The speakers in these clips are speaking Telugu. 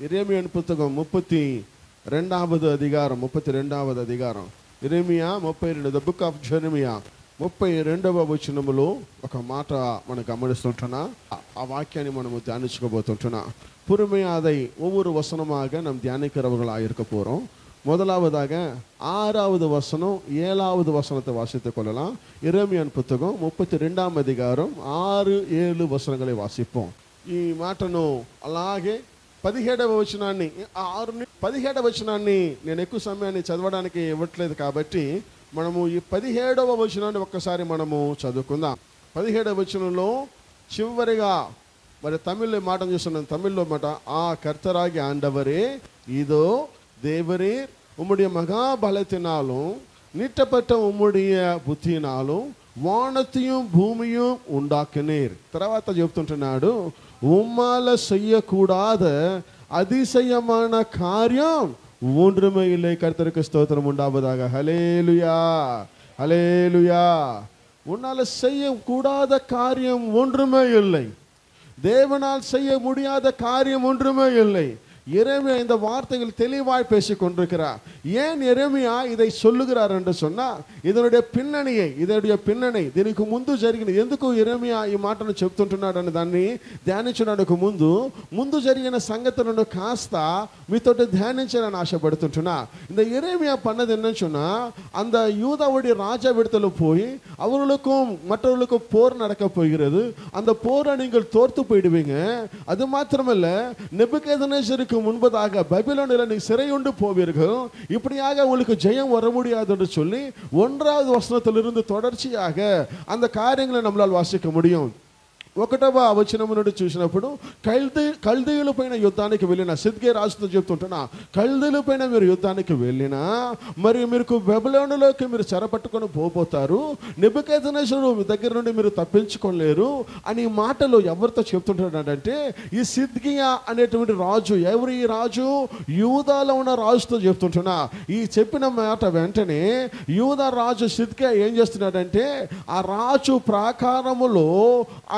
எரேமியா புத்தகம் 32வது அதிகாరం ఎరెమియా 32 ద బుక్ ఆఫ్ జెరెమియా 32వ వచనములో ఒక మాట మనం గమనిస్తుంటున్నా. ఆ వాక్యాన్ని మనము தியானிச்சுக்கபோతుంటున్నా. பொறுமையாதை ஒவ்வொரு வசனமாக நாம் தியானிக்கிறவர்களாக இருக்க போகிறோம். முதலாவதாக 6வது வசனம் 7வது வசனத்தை வாசித்துக் கொள்ளலாம். எரேமியா పుస్తకం 32వ అధికారం 6-7 వచనங்களை వాసిపోం. ఈ మాటను అలాగే 17వ వచనాన్ని 17వ వచనాన్ని నేను ఎక్కువ సమయాన్ని చదవడానికి ఇవ్వట్లేదు కాబట్టి మనము ఈ 17వ వచనాన్ని ఒక్కసారి మనము చదువుకుందాం. 17వ వచనంలో చివరిగా మరి తమిళ్లో మాట చూస్తున్నాను. తమిళ్లో మాట ఆ కర్తరాగి ఆండవరే இதோ தேவரீர் உம்முடைய மகாபலத்தினாலும் நீட்டப்பட்ட உம்முடைய புத்தியினாலும் వానத்தையும் భూమిயும் ఉండాకనీర్. తర్వాత చెప్తుంటున్నాడు, ఉమ్మాల చెయ్యకూడాద அதிசயமான காரியம் ஒன்றுமே இல்லை. கர்த்தருக்கு ஸ்தோத்திரம் உண்டாவதாக. ஹல்லேலூயா, ஹல்லேலூயா. உன்னால செய்யக்கூடாத காரியம் ஒன்றுமே இல்லை. தேவனால் செய்ய முடியாத காரியம் ஒன்றுமே இல்லை. எரேமியா இந்த வார்த்தைகள் தெளிவாய் பேசிக் கொண்டிருக்கிறார். ஏன் எரேமியா இதை சொல்லுகிறார் என்று சொன்னால் இதனுடைய పిన్నని దీనికి ముందు జరిగిన ఎందుకు ఎరమియా ఈ మాటను చెప్తుంటున్నాడని దాన్ని ధ్యానించడానికి ముందు జరిగిన సంగతులను కాస్త మీతో ధ్యానించాలని ఆశపడుతుంటున్నా. இந்த எரேமியா பண்ணது என்னன்னு சொன்னா, அந்த யூதாவுடைய ராஜா விடத்துல போய் அவர்களுக்கும் மற்றவர்களுக்கும் போர் நடக்க போகிறது. அந்த போரை நீங்கள் தோர்த்து போயிடுவீங்க. அது மாத்திரமல்ல, நெபுகத்நேசருக்கு முன்பதாக பபிலோனில் நீ சிறையுண்டு போவீர்கள். இப்படியாக உங்களுக்கு ஜெயம் வர முடியாது என்று சொல்லி 1வது வசனத்திலிருந்து தொடர்ச்சியாக அந்த காரியங்களை நம்மளால் வாசிக்க முடியும். 1వ వచనం నుండి చూసినప్పుడు కల్దీయుల పైన యుద్ధానికి వెళ్ళిన సిద్కియా రాజుతో చెప్తుంటున్నా, కల్దీయుల పైన మీరు యుద్ధానికి వెళ్ళినా మరి మీరు బబులోనులోకి మీరు చెరపట్టుకొని పోతారు. నెబుకద్నెజరు దగ్గర నుండి మీరు తప్పించుకోలేరు అని మాటలు ఎవరితో చెప్తుంటున్నాడంటే ఈ సిద్కియా అనేటువంటి రాజు. ఎవరు ఈ రాజు? యూదాలో ఉన్న రాజుతో చెప్తుంటున్నా. ఈ చెప్పిన మాట వెంటనే యూదా రాజు సిద్కియా ఏం చేస్తున్నాడంటే ఆ రాజు ప్రాకారములో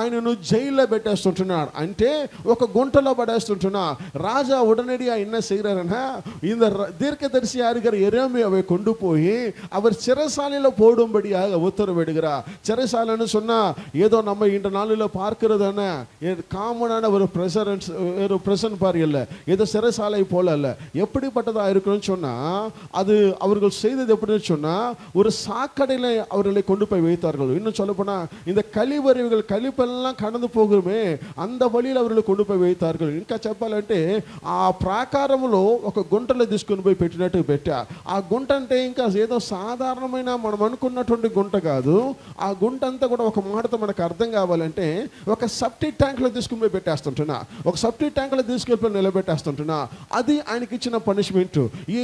ఆయన జైల్లో పెట్టేస్తుంటున్నాడు. అంటే ఒక గుంటలో పడేస్తుంటున్నా. ராஜா உடனடியா என்ன செய்யறாருன்னா, இந்த தீர்க்கதரிசி யாருகிற எரேமியாவை கொண்டு போய் அவர் சிறைசாலையில போடும்படியாக உத்தரவிடுகிறார். சிறைசாலைன்னு சொன்னா ஏதோ நம்ம இந்த நாளில் பார்க்கிறதான காமனான ஒரு பிரசன்ட் பாரு இல்லை, ஏதோ சிறைசாலை போல அல்ல. எப்படிப்பட்டதா இருக்குன்னு சொன்னா, அது அவர்கள் செய்தது எப்படின்னு சொன்னா ஒரு சாக்கடையில அவர்களை கொண்டு போய் வைத்தார்கள். இன்னும் சொல்ல போனா இந்த கழிவறைகள் கழிப்பெல்லாம் కడந்து పోగుమే అంద వలిలో అవరు కొండు పోయి వేయితారు. ఇంకా చెప్పాలంటే ఆ ప్రాకారములో ఒక గుంటలో తీసుకొని పోయి పెట్టినట్టు పెట్టా. ఆ గుంట అంటే ఇంకా ఏదో సాధారణమైన మనం అనుకున్నటువంటి గుంట కాదు. ఆ గుంట అంతా కూడా ఒక మాటతో మనకు అర్థం కావాలంటే ఒక సెప్టిక్ ట్యాంక్లో తీసుకుని పోయి పెట్టేస్తుంటున్నా. ఒక సెప్టిక్ ట్యాంక్లో తీసుకెళ్ళి నిలబెట్టేస్తుంటున్నా. అది ఆయనకి ఇచ్చిన పనిష్మెంట్. ఈ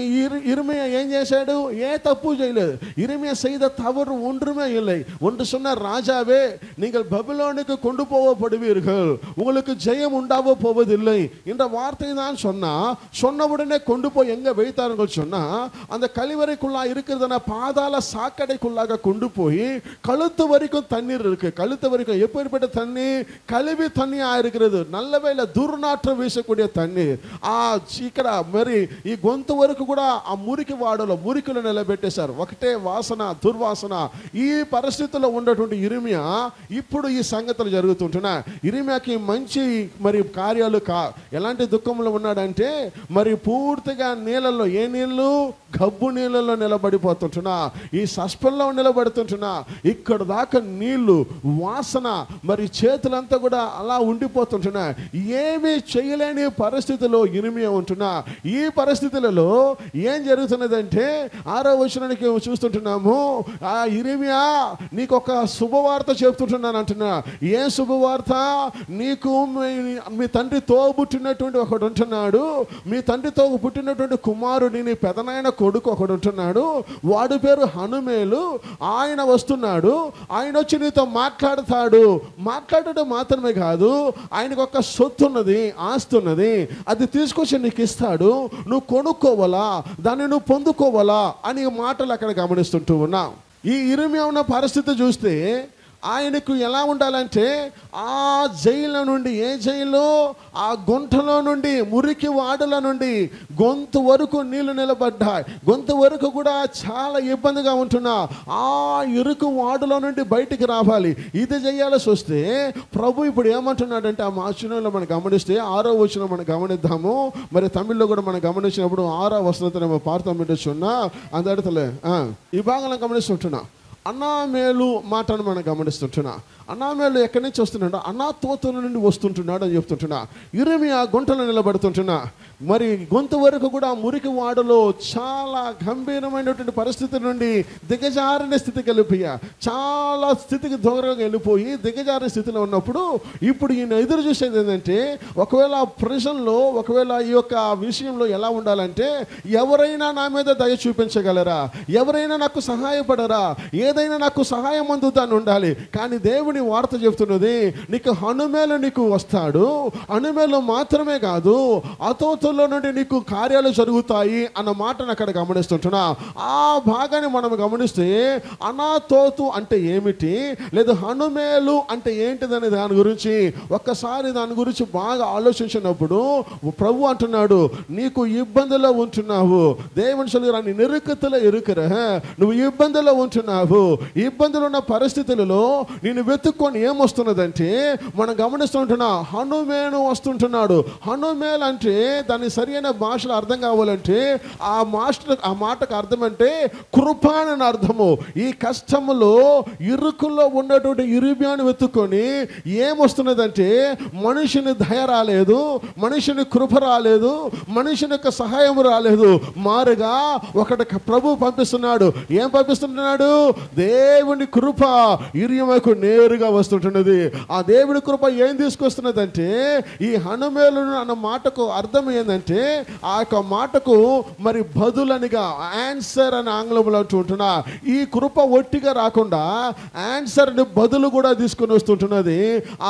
ఇర్మియా ఏం చేశాడు? ఏ తప్పు చేయలేదు. ఇర్మియా செய்த தவறு ஒன்றுமே இல்லை. ஒன்று சொன்ன, ராஜாவே நீங்கள் பபிலோனுக்கு கொண்டு போகப்படுவீர்கள், உங்களுக்கு ஜெயம் உண்டாக போவதில்லை என்ற வார்த்தை தான் சொன்ன உடனே கொண்டு போய் எங்க வைத்தார்கள் சொன்னா, அந்த கழிவறைக்குள்ளா இருக்கிறதுனா பாதாள சாக்கடைக்குள்ளாக கொண்டு போய் கழுத்து வரைக்கும் தண்ணீர் இருக்கு. கழுத்து வரைக்கும் எப்படிப்பட்ட தண்ணீர்? கழிவு தண்ணியா இருக்கிறது. நல்லவேళ దుర్నాற்றம் వీసக்கூடிய తண்ணీర్. ఆ ఇక్కడ మరి ఈ గొంతు వరకు కూడా ఆ మురికిలో నిలబెట్టేశారు. ఒకటే వాసన, దుర్వాసన. ఈ పరిస్థితుల్లో ఉన్నటువంటి ఇర్మియా ఇప్పుడు ఈ సంగతులు జరుగుతుంటున్నా. ఇర్మియాకి మంచి మరి కార్యాలు ఎలాంటి దుఃఖంలో ఉన్నాడంటే మరి పూర్తిగా నీళ్ళల్లో, ఏ నీళ్ళు? గబ్బు నీళ్ళలో నిలబడిపోతుంటున్నా. ఈ సస్పెన్లో నిలబడుతుంటున్నా. ఇక్కడ దాకా నీళ్లు, వాసన, మరి చేతులంతా కూడా అలా ఉండిపోతుంటున్నా. ఏమీ చేయలేని పరిస్థితిలో ఇర్మియా ఉంటున్నా. ఈ పరిస్థితులలో ఏం జరుగుతున్నదంటే 6వ వచనానికి చూస్తుంటున్నాము. ఆ ఇర్మియా నీకు ఒక శుభవార్త చెప్తుంటున్నాను అంటున్నా. ఏ శుభవార్త? నీకు మీ తండ్రి తోబుట్టినటువంటి ఒకడు ఉంటున్నాడు. మీ తండ్రితో పుట్టినటువంటి కుమారుడి, నీ పెదనాయన కొడుకు ఒకడు ఉంటున్నాడు. వాడి పేరు హనుమేలు. ఆయన వస్తున్నాడు. ఆయన వచ్చి నీతో మాట్లాడటం మాత్రమే కాదు, ఆయనకు ఒక సొత్తు ఉన్నది, ఆస్తి ఉన్నది. అది తీసుకొచ్చి నీకు ఇస్తాడు. నువ్వు కొనుక్కోవాలా, దాన్ని నువ్వు పొందుకోవాలా అని మాటలు అక్కడ గమనిస్తుంటూ ఉన్నాం. ఈ ఇర్మియా ఉన్న పరిస్థితి చూస్తే ఆయనకు ఎలా ఉండాలంటే ఆ జైలు నుండి, ఏ జైలు, ఆ గుంటలో నుండి, మురికి వాడల నుండి గొంతు వరకు నీళ్లు నిలబడ్డాయి. గొంతు వరకు కూడా చాలా ఇబ్బందిగా ఉంటున్నా ఆ ఇరుకు వాడులో నుండి బయటికి రావాలి. ఇది చేయాల్సి వస్తే ప్రభు ఇప్పుడు ఏమంటున్నాడంటే, ఆ వచనంలో మనం గమనిస్తే 6వ వచనం మనం గమనిద్దాము. మరి తమిళ్లో కూడా మనం గమనించినప్పుడు 6వ వచనం పార్థం వింటున్నా అందరితలే ఈ భాగంలో గమనిస్తుంటున్నా. అనామేలు మాటను మనం గమనిస్తుంటున్నా. అనామేలు ఎక్కడి నుంచి వస్తున్నాడు? అనాతోతుల నుండి వస్తుంటున్నాడు అని చెప్తుంటున్నా. ఇర్మియా గుంటలో నిలబడుతుంటున్నా. మరి గొంతు వరకు కూడా మురికి వాడలో చాలా గంభీరమైనటువంటి పరిస్థితి నుండి దిగజారిన స్థితికి వెళ్ళిపోయా. చాలా స్థితికి దూరంగా వెళ్ళిపోయి దిగజారిన స్థితిలో ఉన్నప్పుడు ఇప్పుడు ఈయన ఎదురు చూసేది ఏంటంటే, ఒకవేళ ప్రిజన్లో, ఒకవేళ ఈ యొక్క విషయంలో ఎలా ఉండాలంటే, ఎవరైనా నా మీద దయ చూపించగలరా, ఎవరైనా నాకు సహాయపడరా, ఏదైనా నాకు సహాయం అందుతాను ఉండాలి. కానీ దేవుని వార్త చెప్తున్నది, నీకు హనుమేలు నీకు వస్తాడు. హనుమేలు మాత్రమే కాదు, అతోతుల్లో నుండి నీకు కార్యాలు జరుగుతాయి అన్న మాటను అక్కడ గమనిస్తుంటున్నా. ఆ భాగాన్ని మనం గమనిస్తే అనాతోతు అంటే ఏమిటి, లేదా హనుమేలు అంటే ఏంటిదని దాని గురించి ఒక్కసారి దాని గురించి బాగా ఆలోచించినప్పుడు ప్రభు అంటున్నాడు, నీకు ఇబ్బందుల్లో ఉంటున్నావు. దేవుని సొల్లురా, నీ నిరుకతలో ఇరుకురా, నువ్వు ఇబ్బందుల్లో ఉంటున్నావు. ఇబ్బందులు ఉన్న పరిస్థితులలో నేను వెతుక్కొని ఏమొస్తున్నదంటే, మనం గమనిస్తుంటున్నా హనుమేను వస్తుంటున్నాడు. హనుమేల్ అంటే దాని సరైన భాషలో అర్థం కావాలంటే ఆ మాటకు అర్థం అంటే కృప అని అర్థము. ఈ కష్టములో ఇరుకుల్లో ఉన్నటువంటి ఇర్మియాను వెతుక్కొని ఏమొస్తున్నదంటే, మనిషిని దయ రాలేదు, మనిషిని కృప రాలేదు, మనిషిని యొక్క సహాయం రాలేదు. మారుగా ఒకటి ప్రభు పంపిస్తున్నాడు. ఏం పంపిస్తున్నాడు? దేవుని కృప ఇర్మియాకు నేరుగా వస్తుంటున్నది. ఆ దేవుని కృప ఏం తీసుకొస్తున్నదంటే, ఈ హనుమేలు అన్న మాటకు అర్థం ఏంటంటే, ఆ యొక్క మాటకు మరి బదులనిగా, ఆన్సర్ అని ఆంగ్లంలో అంటుంటున్నా. ఈ కృప ఒట్టిగా రాకుండా ఆన్సర్ని బదులు కూడా తీసుకుని వస్తుంటున్నది.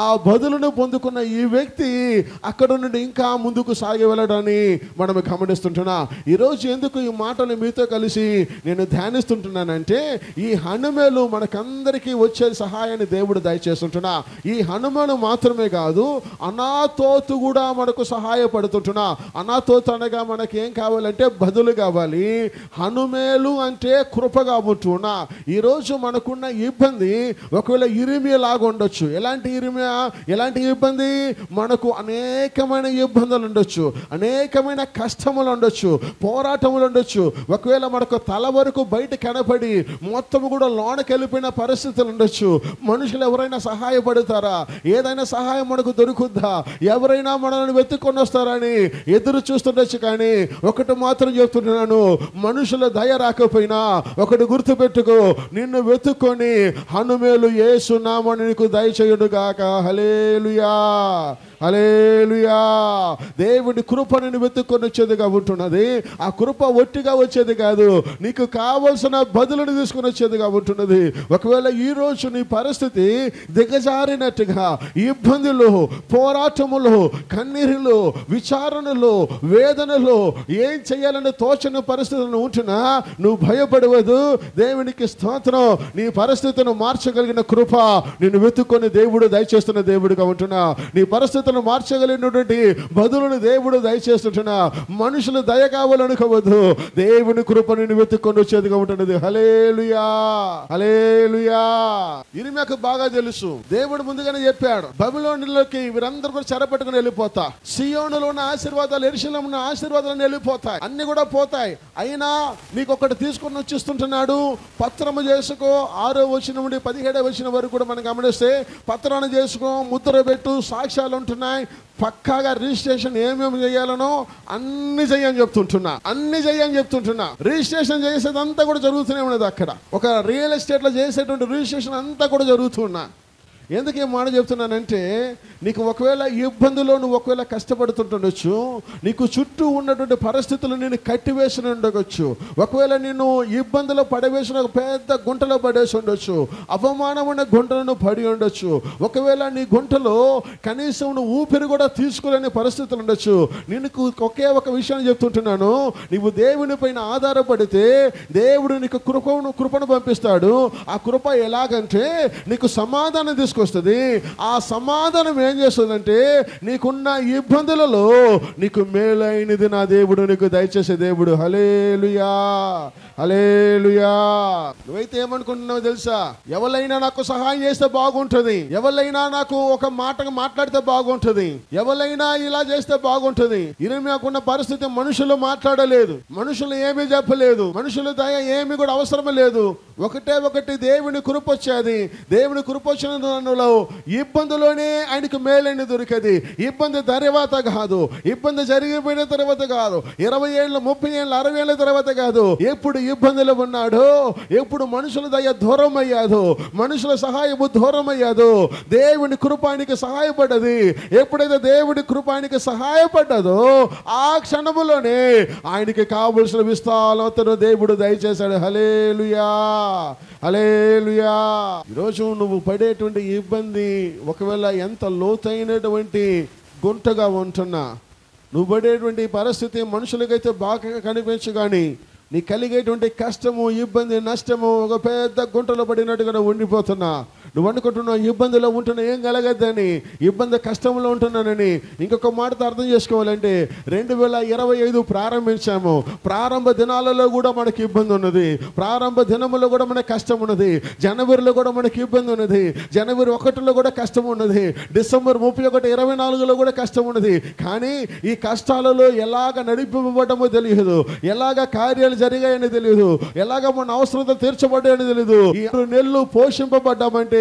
ఆ బదులును పొందుకున్న ఈ వ్యక్తి అక్కడ నుండి ఇంకా ముందుకు సాగి వెళ్ళడాన్ని మనం గమనిస్తుంటున్నా. ఈరోజు ఎందుకు ఈ మాటలు మీతో కలిసి నేను ధ్యానిస్తుంటున్నానంటే, ఈ హనుమేలు మనకందరికీ వచ్చే సహాయాన్ని దేవుడు దయచేస్తుంటున్నా. ఈ హనుమేలు మాత్రమే కాదు, అనాతోతు కూడా మనకు సహాయపడుతుంటున్నా. అనాతోతు అనగా మనకి ఏం కావాలంటే బదులు కావాలి. హనుమేలు అంటే కృపగా ఉంటున్నా. ఈరోజు మనకున్న ఇబ్బంది ఒకవేళ ఇర్మియా లాగా ఉండొచ్చు. ఎలాంటి ఇర్మియా, ఎలాంటి ఇబ్బంది? మనకు అనేకమైన ఇబ్బందులు ఉండొచ్చు, అనేకమైన కష్టములు ఉండొచ్చు, పోరాటములు ఉండొచ్చు. ఒకవేళ మనకు తల వరకు బయట కనపడి మొత్తం కూడా లోనకి వెళ్ళిపోయిన పరిస్థితులు ఉండొచ్చు. మనుషులు ఎవరైనా సహాయపడతారా? ఏదైనా సహాయం మనకు దొరుకుద్దా? ఎవరైనా మనల్ని వెతుక్కొని వస్తారని ఎదురు చూస్తుండొచ్చు. కానీ ఒకటి మాత్రం చెప్తున్నాను, మనుషుల దయ రాకపోయినా ఒకటి గుర్తుపెట్టుకో, నిన్ను వెతుక్కొని హనుమేలు యేసు నామమున నీకు దయచేయుడుగాక. హల్లెలూయా, హల్లెలూయా. దేవుడి కృప నిన్ను వెతుక్కొని వచ్చేదిగా ఉంటున్నది. ఆ కృప ఒట్టిగా వచ్చేది కాదు, నీకు కావలసిన బదులను తీసుకొని వచ్చేదిగా ఉంటున్నది. ఒకవేళ ఈరోజు నీ పరిస్థితి దిగజారినట్టుగా ఇబ్బందులు, పోరాటములు, కన్నీరులు, విచారణలు, వేదనలు, ఏం చేయాలని తోచని పరిస్థితులను ఉంటున్నా నువ్వు భయపడవద్దు. దేవునికి స్తోత్రం. నీ పరిస్థితిని మార్చగలిగిన కృప నిన్ను వెతుక్కొని దేవుడు దయచేస్తున్న దేవుడిగా ఉంటున్నా. నీ పరిస్థితులను మార్చగలిగినటువంటి బదులను దేవుడు దయచేస్తుంటున్నా. మనుషులు దయ కావాలనుకోవద్దు, దేవుని కృప నిన్ను వెతుక్కొని వచ్చేదిగా ఉంటున్నది. హల్లెలూయా, హల్లెలూయా. ఇర్మియాకు బాగా తెలుసు, దేవుడు ముందుగానే చెప్పాడు, బబులోనులోకి వీరందరూ కూడా చెరపట్టుకుని వెళ్ళిపోతా. సియోనులో ఉన్న ఆశీర్వాదాలు, యెరూషలేములో ఉన్న ఆశీర్వాదాలు వెళ్ళిపోతాయి, అన్ని కూడా పోతాయి. అయినా నీకు ఒకటి తీసుకొని వచ్చిస్తుంటున్నాడు. పత్రము చేసుకో. 6వ వచనం నుండి 17వ వచనం వరకు కూడా మనం గమనిస్తే, పత్రాన్ని చేసుకో, ముద్ర పెట్టు, సాక్ష్యాలు ఉంటున్నాయి. పక్కాగా రిజిస్ట్రేషన్ ఏమేమి చేయాలనో అన్ని చేయని చెప్తుంటున్నా, అన్ని చేయని చెప్తుంటున్నా. రిజిస్ట్రేషన్ చేసేదంతా కూడా జరుగుతూనే ఉన్నది. అక్కడ ఒక రియల్ ఎస్టేట్లో చేసేటువంటి రిజిస్ట్రేషన్ అంతా కూడా జరుగుతున్నా. ఎందుకు ఈ మాట చెప్తున్నానంటే, నీకు ఒకవేళ ఈ ఇబ్బందులో నువ్వు ఒకవేళ కష్టపడుతుండొచ్చు, నీకు చుట్టూ ఉన్నటువంటి పరిస్థితులు నేను కట్టివేసి ఉండవచ్చు, ఒకవేళ నేను ఇబ్బందులో పడవేసిన ఒక పెద్ద గుంటలో పడేసి ఉండొచ్చు, అవమానమైన గుంటలను పడి ఉండొచ్చు, ఒకవేళ నీ గుంటలో కనీసం నువ్వు ఊపిరి కూడా తీసుకోలేని పరిస్థితులు ఉండొచ్చు. నేను ఒకే ఒక విషయాన్ని చెప్తుంటున్నాను, నీవు దేవుని పైన ఆధారపడితే దేవుడు నీకు కృపను పంపిస్తాడు. ఆ కృప ఎలాగంటే నీకు సమాధానం తీసుకొస్తుంది. ఆ సమాధానం ఏం చేస్తుందంటే, నీకున్న ఇబ్బందులలో నీకు మేలైనది నా దేవుడు నీకు దయచేసే దేవుడు. హల్లెలూయా, హల్లెలూయా. నువ్వైతే ఏమనుకుంటున్నావు తెలుసా? ఎవరైనా నాకు సహాయం చేస్తే బాగుంటుంది, ఎవరైనా నాకు ఒక మాట మాట్లాడితే బాగుంటుంది, ఎవరైనా ఇలా చేస్తే బాగుంటుంది. ఇర్మీయాకున్న పరిస్థితి మనుషులు మాట్లాడలేదు, మనుషులు ఏమీ చెప్పలేదు, మనుషుల దయ ఏమి కూడా అవసరం లేదు. ఒకటి దేవుని కృప వచ్చేది. దేవుని కృప వచ్చిన ఇబ్బందులోనే ఆయనకు మేలైన దొరికేది. ఇబ్బంది తర్వాత కాదు, ఇబ్బంది జరిగిపోయిన తర్వాత కాదు, 20 ఏళ్ళు 30 ఏళ్ళు 60 ఏళ్ళ తర్వాత కాదు. ఎప్పుడు ఇబ్బందులు ఉన్నాడో, ఎప్పుడు మనుషుల దయ దూరం అయ్యాదో, మనుషుల సహాయము దూరం అయ్యాదో, దేవుని కృప ఆయనకి సహాయపడ్డది. ఎప్పుడైతే దేవుడి కృప ఆయనకి సహాయపడ్డదో ఆ క్షణములోనే ఆయనకి కావలసిన విస్తారతను దేవుడు దయచేశాడు. హల్లెలూయా, హల్లెలూయా. ఈరోజు నువ్వు పడేటువంటి ఇబ్బంది ఒకవేళ ఎంత లోతైనటువంటి గుంటగా ఉంటున్నా, నువ్వు పడేటువంటి పరిస్థితి మనుషులకైతే బాగా కనిపించు, కానీ నీ కలిగేటువంటి కష్టము, ఇబ్బంది, నష్టము ఒక పెద్ద గుంటలో పడినట్టుగా ఉండిపోతున్నా. నువ్వు అనుకుంటున్నావు ఇబ్బందిలో ఉంటున్నా ఏం కలగద్దని, ఇబ్బంది కష్టంలో ఉంటున్నానని. ఇంకొక మాటతో అర్థం చేసుకోవాలంటే, 2025 ప్రారంభించాము. ప్రారంభ దినాలలో కూడా మనకి ఇబ్బంది ఉన్నది, ప్రారంభ దినములో కూడా మనకి కష్టం ఉన్నది, జనవరిలో కూడా మనకి ఇబ్బంది ఉన్నది, జనవరి 1లో కూడా కష్టం ఉన్నది, డిసెంబర్ 31, 24లో కూడా కష్టం ఉన్నది. కానీ ఈ కష్టాలలో ఎలాగ నడిపింపబడమో తెలియదు, ఎలాగ కార్యాలు జరిగాయని తెలియదు, ఎలాగ మన అవసరతలు తీర్చబడ్డాయని తెలియదు. ఈ 6 నెలలు పోషింపబడ్డామంటే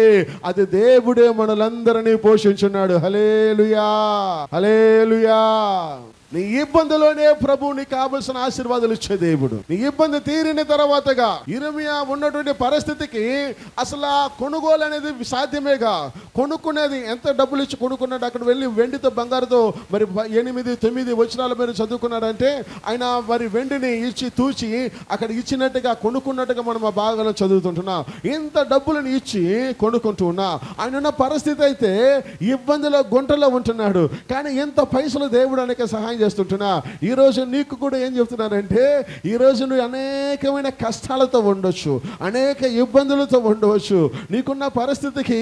అది దేవుడే మనలందరినీ పోషించున్నాడు. హల్లెలూయా, హల్లెలూయా. నీ ఇబ్బందిలోనే ప్రభు నీకు కావలసిన ఆశీర్వాదాలు ఇచ్చే దేవుడు. నీ ఇబ్బంది తీరిన తర్వాతగా ఇర్మీయా ఉన్నటువంటి పరిస్థితికి అసలు కొనుగోలు అనేది సాధ్యమేగా. కొనుక్కునేది ఎంత డబ్బులు ఇచ్చి కొనుక్కున్నాడు? అక్కడ వెళ్ళి వెండితో బంగారుతో మరి 8, 9 వచనాల మీద చదువుకున్నాడంటే ఆయన మరి వెండిని ఇచ్చి తూచి అక్కడ ఇచ్చినట్టుగా కొనుక్కున్నట్టుగా మనం ఆ భాగంలో చదువుతుంటున్నాం. ఇంత డబ్బులను ఇచ్చి కొనుక్కుంటూ ఉన్నా. ఆయన ఉన్న పరిస్థితి అయితే ఇబ్బందిలో గుంటలో ఉంటున్నాడు, కానీ ఎంత పైసలు దేవుడు అనేక సహాయం చేస్తుంటున్నా. ఈరోజు నీకు కూడా ఏం చెప్తున్నానంటే, ఈరోజు నువ్వు అనేకమైన కష్టాలతో ఉండొచ్చు, అనేక ఇబ్బందులతో ఉండవచ్చు. నీకున్న పరిస్థితికి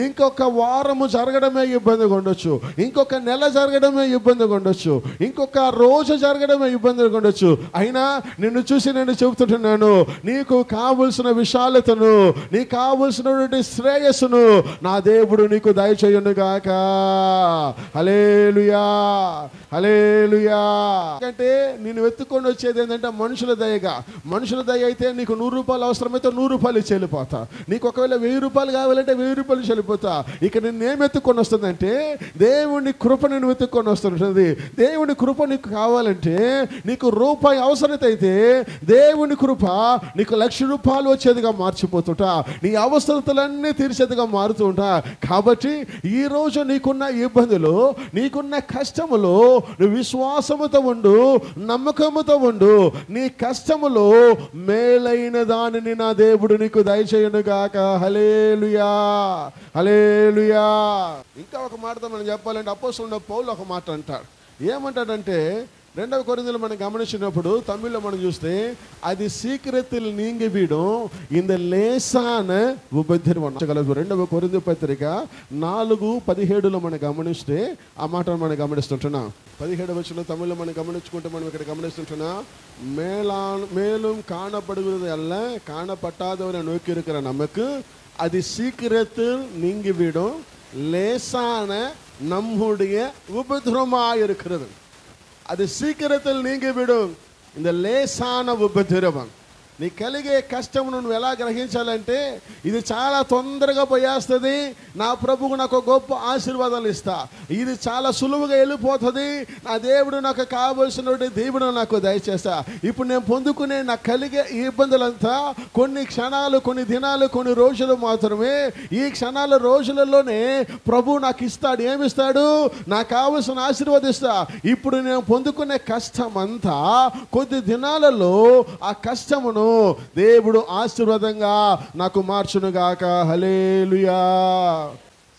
ఇంకొక వారము జరగడమే ఇబ్బందిగా ఉండొచ్చు, ఇంకొక నెల జరగడమే ఇబ్బందిగా ఉండొచ్చు, ఇంకొక రోజు జరగడమే ఇబ్బందిగా ఉండొచ్చు. అయినా నిన్ను చూసి నేను చెబుతుంటున్నాను, నీకు కావలసిన విశాలతను, నీకు కావలసినటువంటి శ్రేయస్సును నా దేవుడు నీకు దయచేయును గాక. హల్లెలూయా, హల్లెలూయా. ఎందుకంటే నేను వెతుక్కొని వచ్చేది ఏంటంటే మనుషుల దయగా. మనుషుల దయ అయితే నీకు 100 రూపాయలు అవసరమైతే 100 రూపాయలు ఇచ్చి వెళ్ళిపోతా, నీకు ఒకవేళ 1000 రూపాయలు కావాలంటే 1000 రూపాయలు ఇచ్చి వెళ్ళిపోతా. ఇక నేను ఏం వెతుక్కొని వస్తుందంటే దేవుని కృప నేను వెతుక్కొని వస్తుంటుంది. దేవుని కృప నీకు కావాలంటే, నీకు రూపాయి అవసరత అయితే దేవుని కృప నీకు 1,00,000 రూపాయలు వచ్చేదిగా మార్చిపోతుంటా, నీ అవసరతలన్నీ తీర్చేదిగా మారుతూ ఉంటా. కాబట్టి ఈరోజు నీకున్న ఇబ్బందులు, నీకున్న కష్టములు నువ్వు విశ్వాసముతో ఉండు, నమ్మకముతో ఉండు. నీ కష్టములో మేలైన దానిని నా దేవుడు నీకు దయచేయును గాక. హల్లెలూయా, హల్లెలూయా. ఇంకా ఒక మాటతో మనం చెప్పాలంటే అపోస్తలుడైన పౌలు ఒక మాట అంటాడు. ఏమంటాడంటే 2వ కొరింథీయులు మనం గమనించినప్పుడు తమిళ్లో మనం చూస్తే, అది సీక్రెతిల్ నీంగివిడం ఇంద లేసాన ఉపద్రవం. 2వ కొరింథీ పత్రిక 4:17లో మనం గమనిస్తే ఆ మాటను మనం గమనిస్తుంటున్నాం. 17వ వచనంలో తమిళ్లో మనం గమనించుకుంటే మనం ఇక్కడ గమనిస్తుంటున్నాం, மேலும் காணப்படுகிறது அல்ல காணப்பட்டாதவரை நோக்கி இருக்கிற நமக்கு அது சீக்கிரத்தில் நீங்கிவிடும் லேசான நம்முடைய உபதிரவமாய் இருக்கிறது. அது சீக்கிரத்தில் நீங்கிவிடும் இந்த லேசான உபதிரவம். నీ కలిగే కష్టమును నువ్వు ఎలా గ్రహించాలంటే, ఇది చాలా తొందరగా పోయేస్తుంది, నా ప్రభువు నాకు గొప్ప ఆశీర్వాదాలు ఇస్తా, ఇది చాలా సులువుగా వెళ్ళిపోతుంది, నా దేవుడు నాకు కావలసినటువంటి దీవెన నాకు దయచేస్తా. ఇప్పుడు నేను పొందుకునే నా కలిగే ఈ ఇబ్బందులంతా కొన్ని క్షణాలు, కొన్ని దినాలు, కొన్ని రోజులు మాత్రమే. ఈ క్షణాల రోజులలోనే ప్రభు నాకు ఇస్తాడు. ఏమిస్తాడు? నాకు కావలసిన ఆశీర్వాదిస్తా. ఇప్పుడు నేను పొందుకునే కష్టం అంతా కొద్ది దినాలలో ఆ కష్టమును దేవుడు ఆశీర్వాదంగా నాకు మార్చునుగాక. హల్లెలూయా.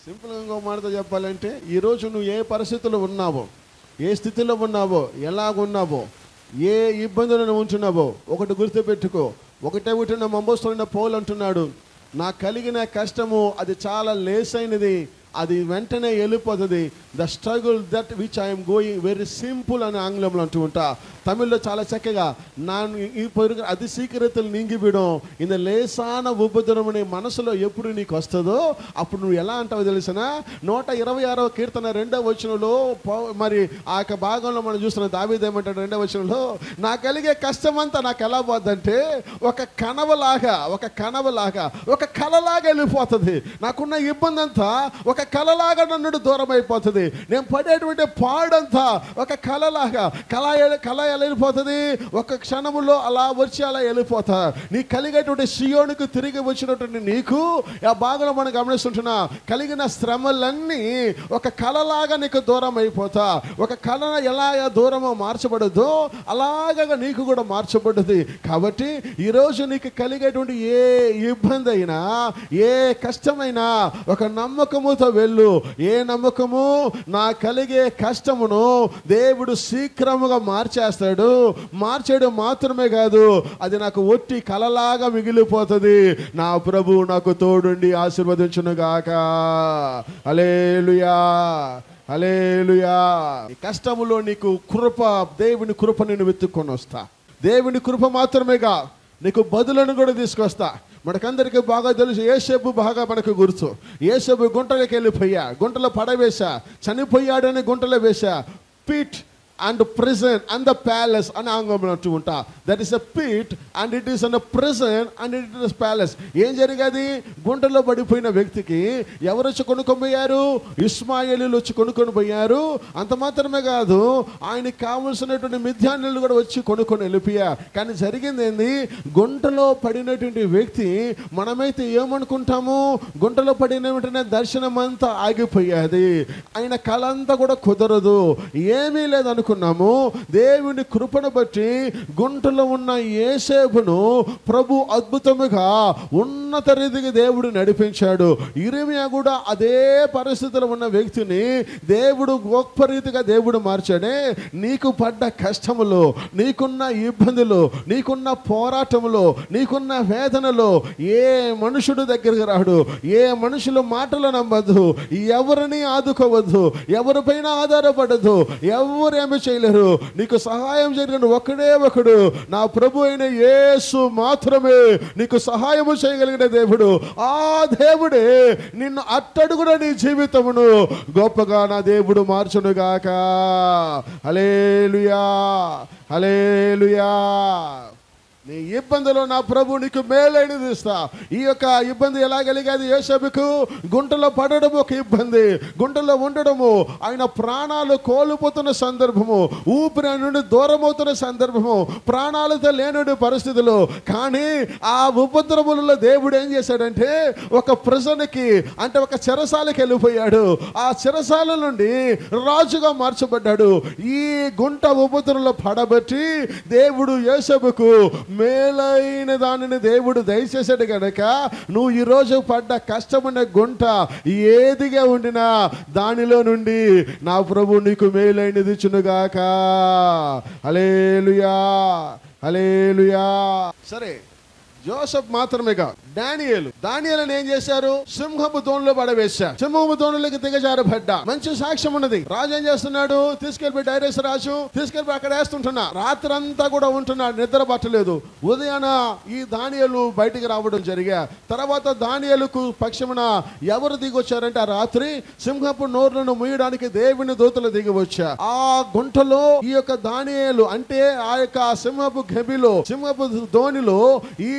సింపుల్గా ఇంకో మాటతో చెప్పాలంటే, ఈరోజు నువ్వు ఏ పరిస్థితుల్లో ఉన్నావో, ఏ స్థితిలో ఉన్నావో, ఎలాగున్నావో, ఏ ఇబ్బందులను ఉంటున్నావో ఒకటి గుర్తుపెట్టుకో. ఒకటే ఒకటి మంబోస్తున్న పౌలు అంటున్నాడు, నాకు కలిగిన కష్టము అది చాలా లేసైనది, అది వెంటనే వెళ్ళిపోతుంది. The struggle that which I'm going very simple అని ఆంగ్లంలో అంటూ ఉంటా. తమిళ్లో చాలా చక్కగా నాన్ ఈ పొరుగు అతి సీకరతలు నీంగిబిడం ఇంత లేసాన ఉపద్రవం నీ మనసులో ఎప్పుడు నీకు వస్తుందో అప్పుడు నువ్వు ఎలా అంటావో తెలిసిన 126వ కీర్తన 2వ వచనంలో మరి ఆ యొక్క భాగంలో మనం చూస్తున్న దావీదు ఏమంటాడు 2వ వచనంలో, నా కలిగే కష్టమంతా నాకు ఎలా పోద్దంటే ఒక కనవలాగా ఒక కలలాగా వెళ్ళిపోతుంది. నాకున్న ఇబ్బంది అంతా ఒక కలలాగా నన్ను దూరం అయిపోతుంది. నేను పడేటువంటి పాడంతా ఒక కలలాగా కళ ఎలా వెళ్ళిపోతుంది, ఒక క్షణములో అలా వచ్చి అలా వెళ్ళిపోతా. నీ కలిగేటువంటి సియోనుకు తిరిగి వచ్చినటువంటి నీకు ఆ భాగంలో మనం గమనిస్తుంటున్నా, కలిగిన శ్రమలన్నీ ఒక కళలాగా నీకు దూరం అయిపోతా. ఒక కళ ఎలా దూరమో మార్చబడదో అలాగా నీకు కూడా మార్చబడ్డది. కాబట్టి ఈరోజు నీకు కలిగేటువంటి ఏ ఇబ్బంది అయినా, ఏ కష్టమైనా ఒక నమ్మకముతో వెళ్ళు. ఏ నమ్మకము? నా కలిగే కష్టమును దేవుడు శీఘ్రముగా మార్చేస్తాడు. మార్చేయడం మాత్రమే కాదు, అది నాకు ఒట్టి కలలాగా మిగిలిపోతుంది. నా ప్రభు నాకు తోడుండి ఆశీర్వదించునుగాక. హల్లెలూయా, హల్లెలూయా. కష్టములో నీకు కృప, దేవుని కృప నేను వెతుక్కొని వస్తా. దేవుని కృప మాత్రమేగా నీకు బదులను కూడా తీసుకొస్తా. మనకందరికీ బాగా తెలుసు, యోసేపు బాగా మనకు గుర్తు. యోసేపు గుంటలోకి వెళ్ళిపోయా, గుంటలో పడవేశా, చనిపోయాడని గుంటలో వేశా. Pit and prison and the palace అని ఆంగ్లంలో అంటూ ఉంటా. That is a pit and it is an prison and it is palace. ఏం జరిగేది? గుంటలో పడిపోయిన వ్యక్తికి ఎవరు వచ్చి కొనుక్కొని పోయారు? ఇష్మాయేలీలు వచ్చి కొనుక్కొని పోయారు. అంత మాత్రమే కాదు, ఆయనకి కావలసినటువంటి మిద్యానీయులు కూడా వచ్చి కొనుక్కొని వెళ్ళిపోయా. కానీ జరిగింది ఏంది? గుంటలో పడినటువంటి వ్యక్తి, మనమైతే ఏమనుకుంటాము, గుంటలో పడిన వెంటనే దర్శనం అంతా ఆగిపోయాది, ఆయన కళ అంతా కూడా కుదరదు, ఏమీ లేదనుకో అనుకున్నాము. దేవుని కృపను బట్టి గుంటలో ఉన్న యోసేపును ప్రభు అద్భుతముగా ఉన్నత రీతికి దేవుడు నడిపించాడు. ఇర్మియా కూడా అదే పరిస్థితిలో ఉన్న వ్యక్తిని దేవుడు గొప్ప రీతిగా దేవుడు మార్చాడే. నీకు పడ్డ కష్టములో, నీకున్న ఇబ్బందులు, నీకున్న పోరాటములో, నీకున్న వేదనలో ఏ మనుషుడు దగ్గరికి రాడు, ఏ మనుషుల మాటలు నమ్మద్దు, ఎవరిని ఆదుకోవద్దు, ఎవరిపైన ఆధారపడద్దు, ఎవరేమి చేయలేరు. నీకు సహాయం జరిగిన ఒకడే ఒకడు, నా ప్రభు అయిన యేసు మాత్రమే నీకు సహాయము చేయగలిగిన దేవుడు. ఆ దేవుడే నిన్ను అట్టడుగున నీ జీవితమును గొప్పగా నా దేవుడు మార్చునుగాక. హల్లెలూయా, హల్లెలూయా. నీ ఇబ్బందిలో నా ప్రభు నీకు మేలైనది ఇస్తా. ఈ యొక్క ఇబ్బంది ఎలా కలిగేది? యోసేపుకు గుంటలో పడడం ఒక ఇబ్బంది, గుంటలో ఉండడము, ఆయన ప్రాణాలు కోల్పోతున్న సందర్భము, ఊపిరి నుండి దూరం అవుతున్న సందర్భము, ప్రాణాలతో లేనుడి పరిస్థితులు. కానీ ఆ ఉపద్రవములలో దేవుడు ఏం చేశాడంటే ఒక ప్రిజన్కి, అంటే ఒక చెరసాలకి వెళ్ళిపోయాడు. ఆ చెరసాల నుండి రాజుగా మార్చబడ్డాడు. ఈ గుంట ఉపద్రవంలో పడబట్టి దేవుడు యోసేపుకు మేలైన దానిని దేవుడు దయచేసాడు కనుక నువ్వు ఈరోజు పడ్డ కష్టమైన గుంట ఏదిగా ఉండినా దానిలో నుండి నా ప్రభు నీకు మేలైనది ఇచ్చునుగాక. హల్లెలూయా, హల్లెలూయా. సరే, జోసెఫ్ మాత్రమేగా, దానియేలుని ఏం చేశారు? సింహపు దోణిలో పడవేశారు. సింహపు దోణులకి దిగజారబడ్డా. మంచి సాక్ష్యం ఉన్నది. రాజు ఏం చేస్తున్నాడు? తీసుకెళ్ళి డైరెక్ట్ రాజు తీసుకెళ్ళి అక్కడ వేస్తుంటున్నా. రాత్రి అంతా కూడా ఉంటున్నాడు, నిద్ర పట్టలేదు. ఉదయాన ఈ దానియేలు బయటికి రావడం జరిగా. తర్వాత దానియేలుకు పక్షమున ఎవరు దిగి వచ్చారంటే, ఆ రాత్రి సింహపు నోర్లను మూయడానికి దేవుని దూతలు దిగి వచ్చారు. ఆ గుంటలో ఈ యొక్క దానియేలు అంటే ఆ యొక్క సింహపు గబిలో, సింహపు దోణిలో ఈ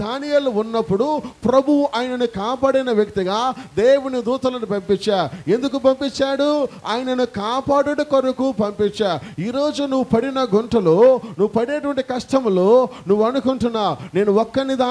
దానియేలు ఉన్నప్పుడు ప్రభు ఆయనను కాపాడిన వ్యక్తిగా దేవుని దూతలను పంపించా. ఎందుకు పంపించాడు? ఆయనను కాపాడుట కొరకు పంపించా. ఈరోజు నువ్వు పడిన గుంటలో, నువ్వు పడేటువంటి కష్టములో నువ్వు అనుకుంటున్నా, నేను ఒక్కనిగా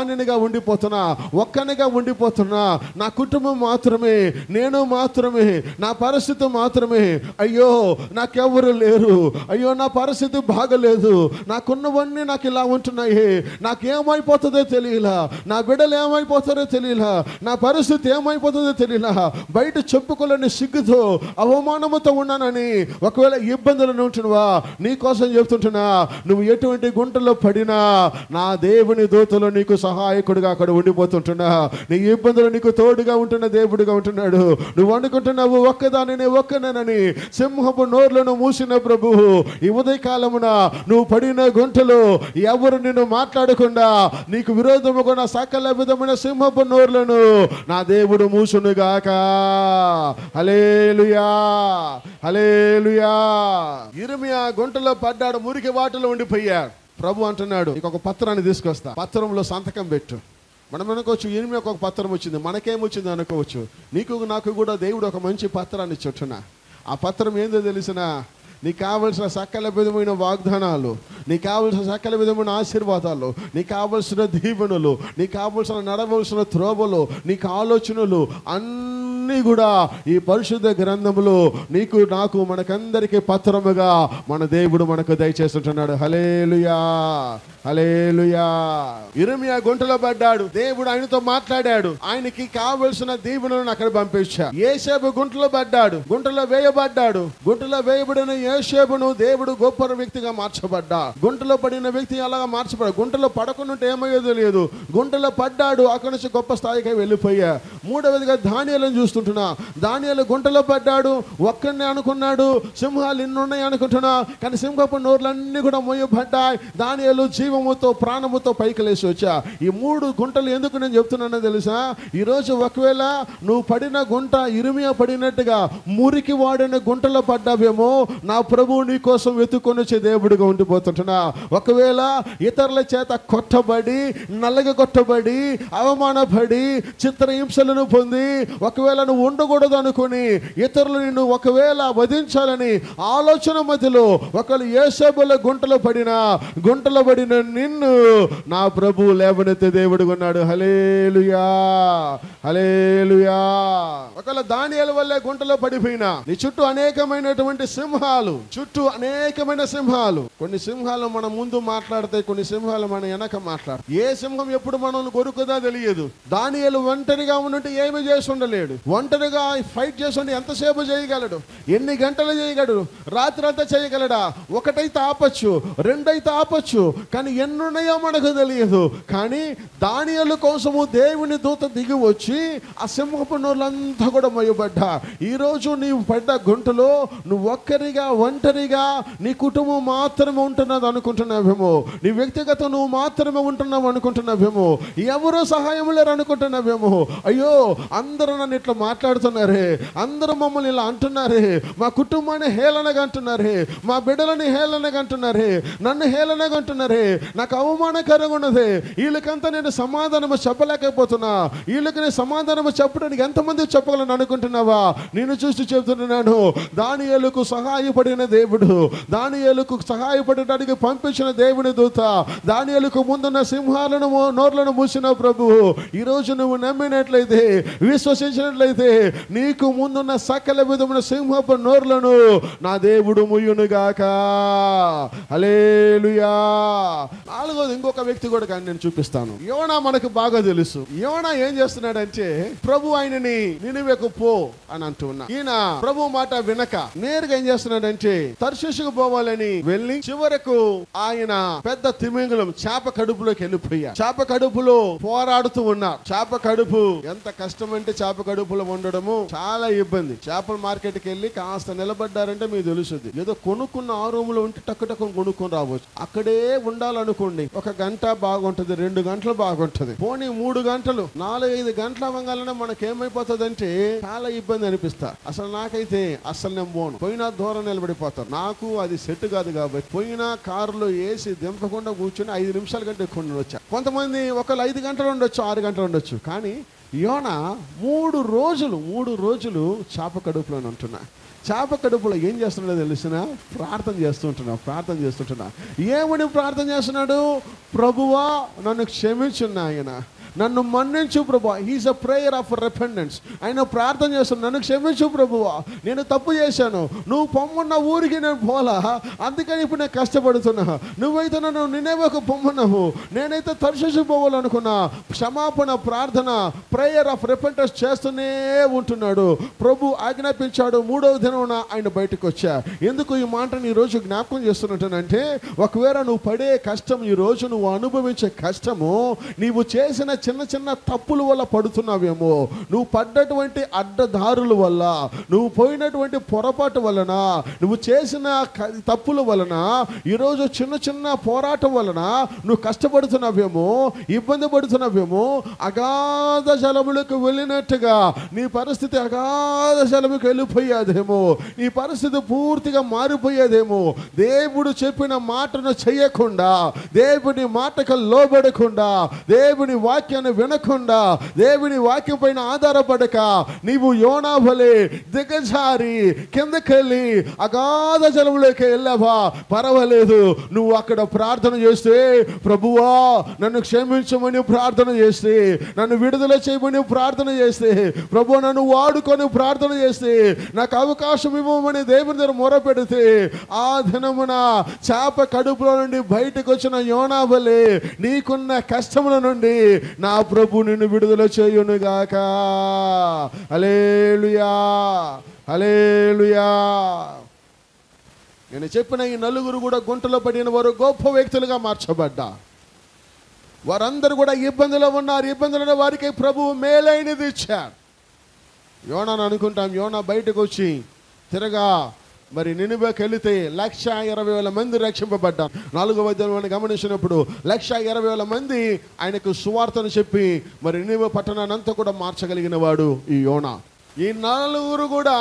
ఉండిపోతున్నా, నా కుటుంబం మాత్రమే, నేను మాత్రమే, నా పరిస్థితి మాత్రమే, అయ్యో నాకెవరు లేరు, అయ్యో నా పరిస్థితి బాగలేదు, నాకున్నవన్నీ నాకు ఇలా ఉంటున్నాయి, నాకేమైపోతుందో తెలియలా, నా బిడ్డలు ఏమైపోతారో తెలియలా, నా పరిస్థితి ఏమైపోతుందో తెలియలా, బయట చెప్పుకోలేని సిగ్గుతో అవమానముతో ఉన్నానని ఒకవేళ ఇబ్బందులను ఉంటున్నావా? నీ కోసం చెప్తుంటున్నా, నువ్వు ఎటువంటి గుంటలో పడినా నా దేవుని దూతలు నీకు సహాయకుడిగా అక్కడ ఉండిపోతుంటున్నా. నీ ఇబ్బందులు నీకు తోడుగా ఉంటున్న దేవుడిగా ఉంటున్నాడు. నువ్వు అనుకుంటున్నావు ఒక్కనేనని. సింహపు నోర్లను మూసిన ప్రభు ఈ ఉదయకాలమున నువ్వు పడిన గుంటలో ఎవరు నిన్ను మాట్లాడకుండా నీకు విరోధముగా సకల విధమైన సింహపు నోర్లను నా దేవుడు మూసునుగాక. హల్లెలూయా, హల్లెలూయా. యిర్మీయా గుంటలో పడ్డాడు, మురికి వాటిలో ఉండిపోయాడు. ప్రభు అంటున్నాడు, నీకు ఒక పత్రాన్ని తీసుకొస్తా, పత్రంలో సంతకం పెట్టు. మనం అనుకోవచ్చు యిర్మీయాకు ఒక పత్రం వచ్చింది, మనకేమొచ్చింది అనుకోవచ్చు. నీకు నాకు కూడా దేవుడు ఒక మంచి పత్రాన్ని ఇచ్చున్నా. ఆ పత్రం ఏందో తెలిసిన, నీకు కావలసిన సకల విధమైన వాగ్దానాలు, నీకు కావలసిన సకల విధమైన ఆశీర్వాదాలు, నీకు కావలసిన దీవెనలు, నీకు కావలసిన నడవలసిన త్రోవలు, నీకు ఆలోచనలు అన్నీ కూడా ఈ పరిశుద్ధ గ్రంథములో నీకు నాకు మనకందరికీ పత్రముగా మన దేవుడు మనకు దయచేస్తుంటున్నాడు. హల్లెలూయా, హల్లెలూయా. యిర్మీయా గుంటలో పడ్డాడు, దేవుడు ఆయనతో మాట్లాడాడు, ఆయనకి కావలసిన దీవెనలను అక్కడ పంపించాడు. యోసేపు గుంటలో పడ్డాడు, గుంటలో వేయబడ్డాడు. గుంటలో వేయబడిన యోసేపును దేవుడు గొప్ప వ్యక్తిగా మార్చబడ్డా. గుంటలో పడిన వ్యక్తి అలాగా మార్చబడ్డా. గుంటలో పడకుండా ఏమయ్యో తెలియదు, గుంటలో పడ్డాడు, అక్కడి నుంచి గొప్ప స్థాయికి వెళ్ళిపోయా. మూడవదిగా దానియేలును చూస్తుంటున్నా. దానియేలు గుంటలో పడ్డాడు, ఒక్కడినే అనుకున్నాడు, సింహాలు ఇన్నున్నాయి అనుకుంటున్నా, కానీ సింహపు నోర్లన్నీ కూడా మొయ్యబడ్డాయి. దానియేలు జీవముతో ప్రాణముతో పైకి లేచి వచ్చా. ఈ 3 గుంటలు ఎందుకు నేను చెప్తున్నానో తెలుసా? ఈరోజు ఒకవేళ నువ్వు పడిన గుంట యిర్మీయా పడినట్టుగా మురికి వాడిన గుంటలో పడ్డావేమో, నా ప్రభువు నీ కోసం వెతుక్కొని వచ్చే దేవుడిగా ఉండిపోతుంటున్నా. ఒకవేళ ఇతరుల చేత కొట్టబడి, నల్లగొట్టబడి, అవమానపడి, చిత్రహింసలను పొంది ఒకవేళ నువ్వు ఉండకూడదు అనుకుని ఇతరులు నిన్ను ఒకవేళ వధించాలని ఆలోచన మధ్యలో ఒకవేళ యోసేపుల గుంటలో పడిన నిన్ను నా ప్రభువు లేవనెత్తే దేవుడిగా ఉన్నాడు. హల్లెలూయా, హల్లెలూయా. ఒకవేళ దానియేలు వల్లే గుంటలో పడిపోయినా నీ చుట్టూ అనేకమైనటువంటి సింహాలు, కొన్ని సింహాలు మన ముందు మాట్లాడతాయి, కొన్ని సింహాలు మన వెనక మాట్లాడతాయి. ఏ సింహం ఎప్పుడు మనల్ని కొరుకుదా తెలియదు. దానియేలు ఒంటరిగా ఉన్నట్టు ఏమి చేసి ఉండలేడు. ఒంటరిగా ఫైట్ చేసి ఎంతసేపు చేయగలడు? ఎన్ని గంటలు చేయగలడు? రాత్రి అంతా చేయగలడా? ఒకటైతే ఆపచ్చు, రెండైతే ఆపచ్చు, కానీ ఎన్నున్నాయో మనకు తెలియదు. కానీ దానియేలు కోసము దేవుని దూత దిగి వచ్చి ఆ సింహపు నోర్లంతా కూడా మొయ్యబడ్డా. ఈరోజు నీవు పడ్డ గుంటలో నువ్వు ఒంటరిగా నీ కుటుంబం మాత్రమే ఉంటున్నది అనుకుంటున్నావేమో, నీ వ్యక్తిగతం నువ్వు మాత్రమే ఉంటున్నావు అనుకుంటున్నావేమో, ఎవరో సహాయం లేరు అనుకుంటున్నావేమో. అయ్యో అందరూ నన్ను ఇట్లా మాట్లాడుతున్నారే, అందరూ మమ్మల్ని ఇలా అంటున్నారే, మా కుటుంబాన్ని హేళనగా అంటున్నారే, మా బిడ్డలని హేళనగా అంటున్నారే, నన్ను హేళనగా అంటున్నారే, నాకు అవమానకరంగా ఉన్నది, వీళ్ళకంతా నేను సమాధానము చెప్పలేకపోతున్నా, వీళ్ళకి నేను సమాధానము చెప్పడానికి ఎంతమంది చెప్పగలను అనుకుంటున్నావా? నేను చూసి చెబుతున్నాను, దానియేలుకు సహాయపడిన దేవుడు, దానియేలుకు సహాయపడటానికి పంపించిన దేవుని దూత, దానియేలుకు ముందున్న సింహాలను నోర్లను మూసిన ప్రభువు ఈరోజు నువ్వు నమ్మినట్లయితే, విశ్వసించినట్లయితే చేసినట్లయితే నీకు ముందున్న సకల విధమైన సింహపు నోర్లను నా దేవుడు ముయ్యునుగాక. హల్లెలూయా. నాలుగోది ఇంకొక వ్యక్తి కూడా కానీ నేను చూపిస్తాను. యోనా మనకు బాగా తెలుసు. యోనా ఏం చేస్తున్నాడంటే ప్రభు ఆయనని నినివేకు పో అని అంటున్నా. ఈయన ప్రభు మాట వినక నేరుగా ఏం చేస్తున్నాడంటే తర్షీషుకు పోవాలని వెళ్ళి చివరకు ఆయన పెద్ద తిమింగలం చేప కడుపులోకి వెళ్ళిపోయా. చేప కడుపులో పోరాడుతూ ఉన్నారు. చేప కడుపు ఎంత కష్టం అంటే చేప కడుపులో ఉండడము చాలా ఇబ్బంది. చేపల మార్కెట్కి వెళ్ళి కాస్త నిలబడ్డారంటే మీకు తెలుస్తుంది. ఏదో కొనుక్కున్న ఆ రూమ్ లో ఉంటే టక్కు కొనుక్కొని రావచ్చు. అక్కడే ఉండాలనుకోండి, 1 గంట బాగుంటది, 2 గంటలు బాగుంటది, పోనీ 3 గంటలు 4-5 గంటల అవ్వగానే మనకేమైపోతుంది అంటే చాలా ఇబ్బంది అనిపిస్తా. అసలు నాకైతే అసలు నేను పోయినా దూరం నిలబడిపోతాను. నాకు అది సెట్ కాదు కాబట్టి పోయినా కారులో వేసి దింపకుండా కూర్చొని 5 నిమిషాల కంటే ఎక్కువ వచ్చా. కొంతమంది ఒకళ్ళు 5 గంటలు ఉండొచ్చు, 6 గంటలు ఉండొచ్చు. కానీ యోనా 3 రోజులు చేప కడుపులో ఉంటున్నా. చేప కడుపులో ఏం చేస్తున్నాడో తెలిసిన ప్రార్థన చేస్తుంటున్నా. ఏమని ప్రార్థన చేస్తున్నాడు? ప్రభువా నన్ను క్షమించున్నా, ఆయన నన్ను మన్నించు ప్రభువా. He's a prayer of repentance. ఆయన ప్రార్థన చేస్తున్నాడు, నన్ను క్షమించు ప్రభువా, నేను తప్పు చేశాను, నువ్వు పొమ్మన్న ఊరికి నేను పోలా, అందుకని ఇప్పుడు నేను కష్టపడుతున్నా, నువ్వైతే నన్ను నినేవేకు పొమ్మన్నావు, నేనైతే తర్షీషు పోవాలనుకున్నా. క్షమాపణ ప్రార్థన, ప్రేయర్ ఆఫ్ రిపెంటెన్స్ చేస్తూనే ఉంటున్నాడు. ప్రభు ఆజ్ఞాపించాడు. 3వ దినమున ఆయన బయటకు వచ్చా. ఎందుకు ఈ మాటను ఈరోజు జ్ఞాపకం చేస్తున్నట్టనంటే, ఒకవేళ నువ్వు పడే కష్టం, ఈరోజు నువ్వు అనుభవించే కష్టము నీవు చేసిన చిన్న చిన్న తప్పుల వల్ల పడుతున్నావేమో, నువ్వు పడ్డటువంటి అడ్డదారుల వల్ల, నువ్వు పోయినటువంటి పొరపాటు వలన, నువ్వు చేసిన తప్పుల వలన, ఈరోజు చిన్న చిన్న పోరాటం వలన నువ్వు కష్టపడుతున్నావేమో, ఇబ్బంది పడుతున్నావేమో. అగాధ జలములకు వెళ్ళినట్టుగా నీ పరిస్థితి అగాధ జలముకు వెళ్ళిపోయేదేమో, నీ పరిస్థితి పూర్తిగా మారిపోయేదేమో. దేవుడు చెప్పిన మాటను చేయకుండా, దేవుని మాటకు లోబడకుండా, దేవుని వాక్యాన్ని వినకుండా, దేవుని వాక్యం పైన ఆధారపడక నీవు యోనా వలె దిగజారి కిందకెళ్ళి అగాధ జలములోకి వెళ్ళావా, పర్వాలేదు. నువ్వు అక్కడ ప్రార్థన చేస్తే, ప్రభువా నన్ను క్షమించమని ప్రార్థన చేస్తే, నన్ను విడుదల చేయమని ప్రార్థన చేస్తే, ప్రభు నన్ను వాడుకొని ప్రార్థన చేస్తే, నాకు అవకాశం ఇవ్వమని దేవుని దగ్గర మొరపెడితే, ఆ దినమున చేప కడుపులో నుండి బయటకు వచ్చిన యోనా వలె నీకున్న కష్టముల నుండి నా ప్రభు నిన్ను విడుదల చేయునుగాక. హల్లెలూయా, హల్లెలూయా. నేను చెప్పిన ఈ 4 కూడా గుంటలో పడిన వారు గొప్ప వ్యక్తులుగా మార్చబడ్డా. వారందరూ కూడా ఇబ్బందులో ఉన్నారు. ఇబ్బందులు వారికి ప్రభువు మేలైనది ఇచ్చారు. యోనాను అనుకుంటాం, యోనా బయటకు వచ్చి తిరగా మరి నినివేకి వెళితే 1,20,000 మంది రక్షింపబడ్డారు. 4వ అధ్యాయం గమనించినప్పుడు 1,20,000 మంది ఆయనకు సువార్తను చెప్పి మరి నినివే పట్టణాన్ని అంతా కూడా మార్చగలిగిన వాడు ఈ యోనా. ఈ 4 కూడా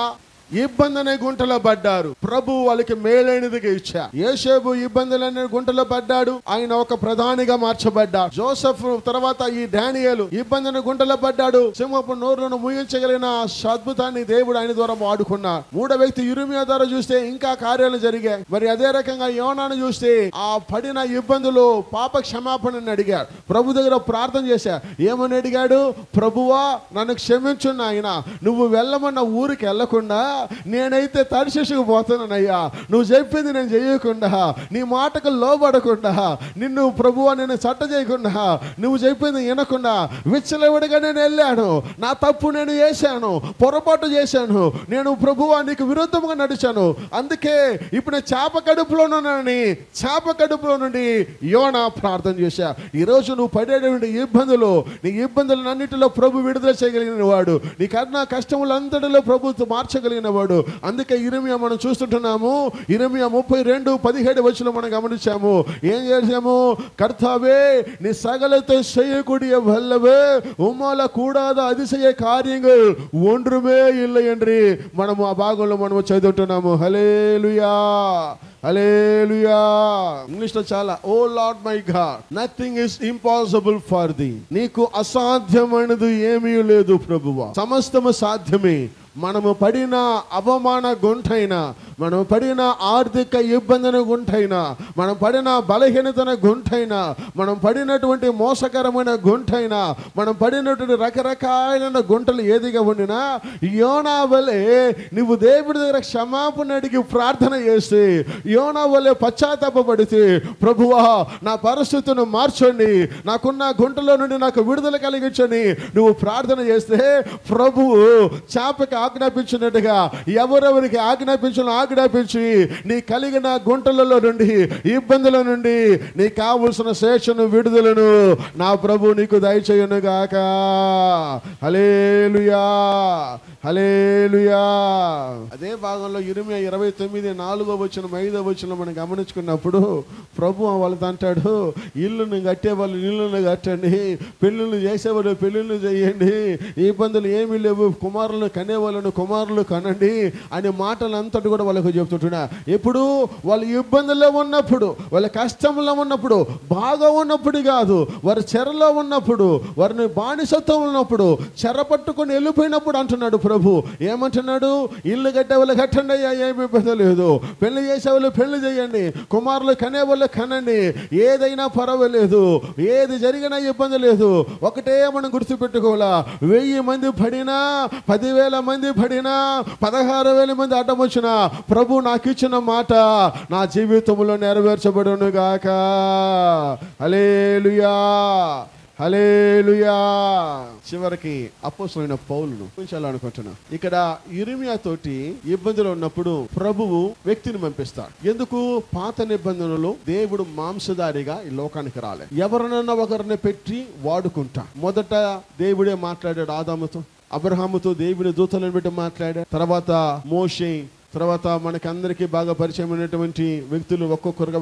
ఇబ్బంది అనే గుంటలో పడ్డారు. ప్రభు వాళ్ళకి మేలైనదిగా ఇచ్చారు. యోసేపు ఇబ్బందులనే గుంటలో పడ్డాడు, ఆయన ఒక ప్రధానిగా మార్చబడ్డాడు. జోసెఫ్ తర్వాత ఈ డానియేలు ఇబ్బంది అనే గుంటలో పడ్డాడు, సింహపు నోరులను ముగించగలిగిన అద్భుతాన్ని దేవుడు ఆయన ద్వారా వాడుకున్నాడు. 3వ వ్యక్తి యిర్మీయా ద్వారా చూస్తే ఇంకా కార్యాలు జరిగాయి. మరి అదే రకంగా యోనాను చూస్తే ఆ పడిన ఇబ్బందులు పాప క్షమాపణని అడిగాడు. ప్రభు దగ్గర ప్రార్థన చేశా. ఏమని అడిగాడు? ప్రభువా నన్ను క్షమించున్న ఆయన, నువ్వు వెళ్ళమన్న ఊరికి వెళ్లకుండా నేనైతే తర్షీషుకు పోతున్నానయ్యా, నువ్వు చెప్పింది నేను చేయకుండా, నీ మాటకు లోబడకుండా, నిన్ను ప్రభువా నేను చట్ట చేయకుండా, నువ్వు చెప్పింది వినకుండా విచ్చలవిడిగా నేను వెళ్ళాను. నా తప్పు నేను చేశాను, పొరపాటు చేశాను, నేను ప్రభువా నీకు విరుద్ధంగా నడిచాను. అందుకే ఇప్పుడు నేను చేప కడుపులో నుండి యోనా ప్రార్థన చేశా. ఈరోజు నువ్వు పడేటువంటి ఇబ్బందులు, నీ ఇబ్బందులన్నిటిలో ప్రభు విడుదల చేయగలిగిన వాడు, నీ కష్టములంతటిలో ప్రభుత్వం మార్చగలిగిన వాడు. అందుకే యిర్మీయా మనం చూస్తుంటున్నాము. యిర్మీయా 32:17 మనం గమనించాము. ఏం చేశాము? కర్తావే నీ సగలத்தை செய்யக்கூடிய வல்லவே உம்மால கூடாத அதிசய காரியங்கள் ஒன்றுமே இல்லை என்று మనము ఆ భాగంలో మనము చదువుతున్నాము. హల్లెలూయా, హల్లెలూయా. ఇంగ్లీష్ లో చాలా, O Lord my God, nothing is impossible for thee. నీకు అసాధ్యమైనది ఏమీ లేదు ప్రభువా, సమస్తము సాధ్యమే. మనము పడిన అవమాన గుంటైనా, మనం పడిన ఆర్థిక ఇబ్బందిని గుంటైనా, మనం పడిన బలహీనతన గుంటైనా, మనం పడినటువంటి మోసకరమైన గుంటైనా, మనం పడినటువంటి రకరకాలైన గుంటలు ఏదిగా ఉండినా, యోనా వలె నువ్వు దేవుడి దగ్గర క్షమాపణ అడిగి ప్రార్థన చేస్తే, యోనా వలె పశ్చాత్తాపపడితే, ప్రభువా నా పరిస్థితిని మార్చండి, నాకున్న గుంటలో నుండి నాకు విడుదల కలిగించండి నువ్వు ప్రార్థన చేస్తే, ప్రభువు చాపకి ఆజ్ఞాపించినట్టుగా ఎవరెవరికి ఆజ్ఞాపించి నీ కలిగిన గుంటలలో నుండి, ఇబ్బందుల నుండి నీకు కావలసిన శేషను, విడుదలను నా ప్రభు నీకు దయచేయును గాక. హల్లెలూయా, హల్లెలూయా. అదే భాగంలో ఇర్మియా 29:4 మనం గమనించుకున్నప్పుడు ప్రభు వాళ్ళతో అంటాడు, ఇల్లును కట్టేవాళ్ళు ఇల్లును కట్టండి, పెళ్ళిళ్ళు చేసేవాళ్ళు పెళ్ళిళ్ళు చేయండి, ఇబ్బందులు ఏమీ లేవు, కుమారులను కనేవాళ్ళను కుమారులు కనండి అనే మాటలంతటి కూడా వాళ్ళకు చెప్తుంటున్నా. ఎప్పుడు వాళ్ళు ఇబ్బందుల్లో ఉన్నప్పుడు, వాళ్ళ కష్టంలో ఉన్నప్పుడు, బాగా ఉన్నప్పుడు కాదు, వారి చెరలో ఉన్నప్పుడు, వారిని బానిసత్వం ఉన్నప్పుడు, చెర పట్టుకొని వెళ్ళిపోయినప్పుడు అంటున్నాడు ప్రభు. ఏమంటున్నాడు? ఇల్లు కట్టే వాళ్ళు కట్టండి అయ్యా, ఏమి ఇబ్బంది లేదు, పెళ్లి చేసే వాళ్ళు పెళ్లి చేయండి, కుమారులు కనే వాళ్ళు కనండి, ఏదైనా పర్వాలేదు, ఏది జరిగినా ఇబ్బంది లేదు. ఒకటే మనం గుర్తుపెట్టుకోవాలా, 1000 మంది పడినా, 10,000 మంది పడినా, 16,000 మంది అడ్డం వచ్చిన ప్రభు నాకు ఇచ్చిన మాట నా జీవితంలో నెరవేర్చబడును గాక. హల్లెలూయా, హల్లెలూయా. చివరికి అపోస్తలుడైన పౌలును ఉంచాలనుకుంటున్నా. ఇక్కడ ఇర్మియా తోటి ఇబ్బందులు ఉన్నప్పుడు ప్రభువు వ్యక్తిని పంపిస్తాడు. ఎందుకు? పాత నిబంధనలో దేవుడు మాంసధారిగా ఈ లోకానికి రాలేదు, ఎవరినన్నా ఒకరిని పెట్టి వాడుకుంటా. మొదట దేవుడే మాట్లాడాడు ఆదాముతో, అబ్రహాముతో దేవుని దూతలను పెట్టి మాట్లాడాడు. తర్వాత మోషే, తర్వాత మనకందరికీ బాగా పరిచయమైనటువంటి వ్యక్తులు ఒక్కొక్కరుగా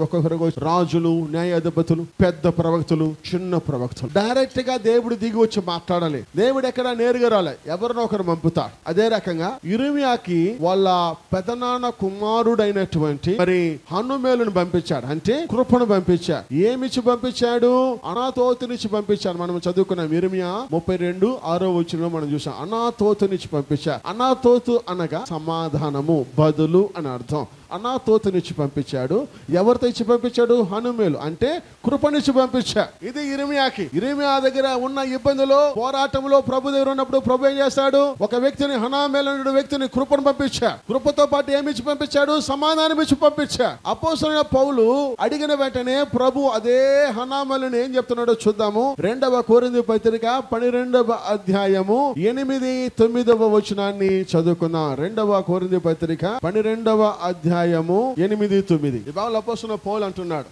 రాజులు, న్యాయాధిపతులు, పెద్ద ప్రవక్తలు, చిన్న ప్రవక్తలు. డైరెక్ట్ గా దేవుడు దిగి వచ్చి మాట్లాడాలి. దేవుడు ఎక్కడ నేరుగా రాలే, ఎవరినో ఒకరు పంపుతాడు. అదే రకంగా ఇర్మియాకి వాళ్ళ పెదనాన్న కుమారుడైనటువంటి మరి హనుమేలును పంపించాడు, అంటే కృపను పంపించాడు. ఏమిచ్చి పంపించాడు? అనాతోతునిచ్చి పంపించాడు. మనం చదువుకున్నాం ఇర్మియా 32:6 మనం చూసాం. అనాతోతునిచ్చి పంపించాడు. అనాతోతు అనగా సమాధానము, బదులు అని అర్థం. అనాతోతునిచ్చి పంపించాడు. ఎవరితో ఇచ్చి పంపించాడు? హనుమేలు, అంటే కృపనిచ్చి పంపించాడు. ఇది ఇర్మియాకి. ఇర్మియా దగ్గర ఉన్న ఇబ్బందులు, పోరాటంలో ప్రభు దగ్గర ఉన్నప్పుడు ప్రభు ఏం చేస్తాడు? ఒక వ్యక్తిని, హనుమేలు అనే వ్యక్తిని కృపను పంపించాడు. కృపతో పాటు ఏమిచ్చి పంపించాడు? సమాధానం ఇచ్చి పంపించాడు. అపోస్తలుడైన పౌలు అడిగిన వెంటనే ప్రభు అదే హనుమేలుని ఏం చెప్తున్నాడో చూద్దాము. 2వ కొరింథీ పత్రిక 12వ అధ్యాయము 8-9 చదువుకుందాం. 2వ కొరింథీ పత్రిక 12వ అధ్యాయము 8-9. ఈ బాబు అపోస్తలుడైన పౌలు అంటున్నాడు.